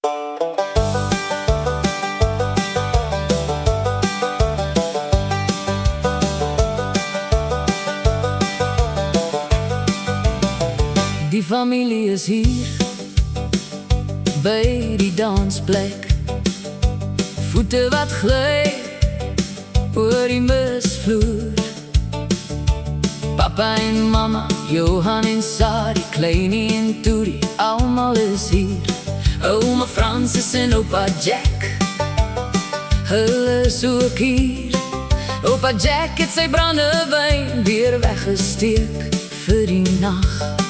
Die familie is hier, bij die dansplek. Voeten wat gly oor die misvloer. Papa en mama, Johan en Sari, Kleini en Turi, allemaal is hier. Oma Francis en opa Jack, hulle is ook hier. Opa Jack het sy brandewyn weer weggesteek vir die nacht.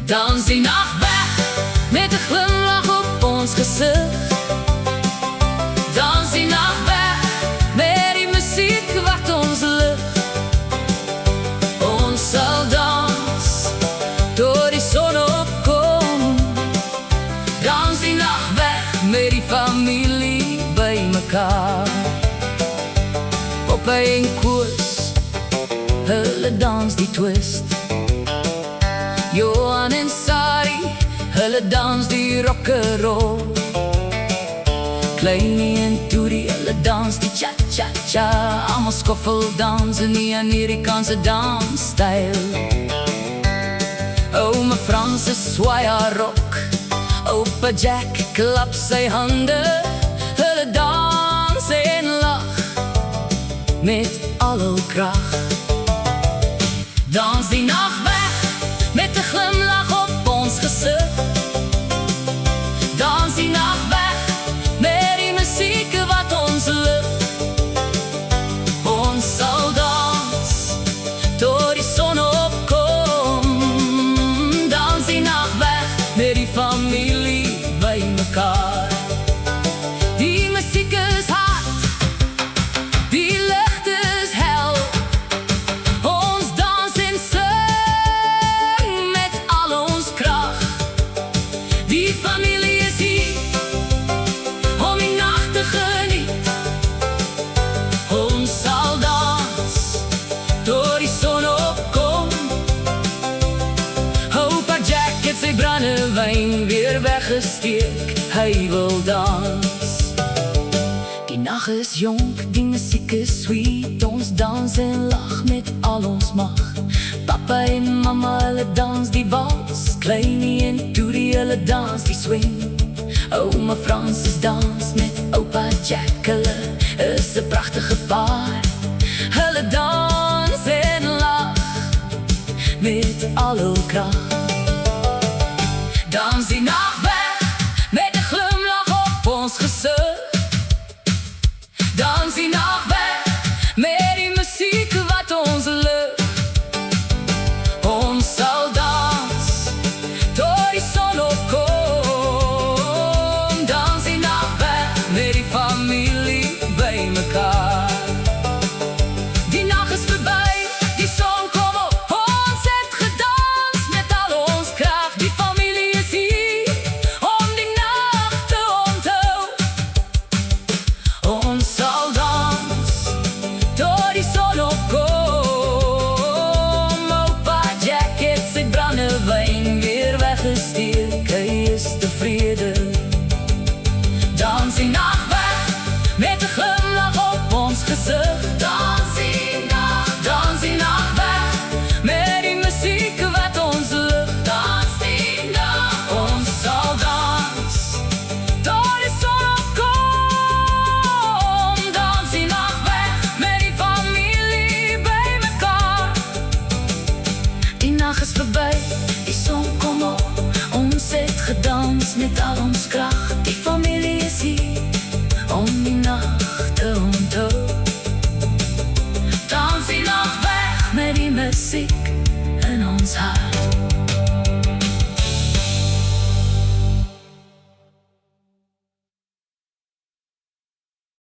Dans die nacht weg, met 'n glimlach op ons gezicht. Dans die nacht weg, met die muziek wat ons ligt. Ons sal dans, door die son opkom. Dans die nacht weg, met die familie by mekaar. Papa en Koos, hulle dans die twist. Johan en Sari, hulle dans die rock'n'roll. Kleini en Turi, hulle dans die cha-cha-cha. Allemaal skoffeldans in die Amerikaanse dansstijl. Oma Francis swaai haar rok, opa Jack klap sy hande. Hulle dans en lach, met al hul krag. Dans die nacht weg, met 'n glimlach op ons gezicht. Dans die nacht weg, met die muziek wat ons ligt. Ons sal dans, tot die son opkom. Dans die nacht weg, met die familie by mekaar. Die muziek is hard, die licht is hel. Ons dans en sing met al ons kracht. Die familie is hier, om die nacht te geniet. Ons sal dans, door die son opkom. Opa Jack het sy brandewyn weer weggesteek, hy wil dans. Die nacht is jonk, die muziek is sweet. Ons dans en lach met al ons mag. Papa en mama, hulle dans die wals. Kleini en Turi, hulle dans die swing. Oma Francis dans met opa Jack, hulle is 'n pragtige paar. Hulle dans en lach met al hul krag. Dans die nacht weg, met 'n glimlach op ons gezicht. Dans die nacht weg, met die muziek wat ons ligt. Ons sal dans, tot die son opkom. Dans die nacht weg, met die familie by mekaar. Die nacht is verby, die son kom op. Ons het gedans met al ons kracht. Die familie is hier, om die nacht te onthou. Ons sal dans, tot die son opkom. Opa Jack het sy brandewyn weer weggesteek, hy is tevrede. Dans die nacht weg, met 'n glimlach op ons gezicht. Dans die nacht weg, met die muziek wat ons ligt. Dans die nacht, ons sal dans, tot die son opkom. Dans die nacht weg, met die familie by mekaar. Die nacht is verby, die son kom op. Ons het gedans met al ons kracht. Die familie is hier, om die nacht te onthou. Dans die nacht weg, met die muziek in ons hart.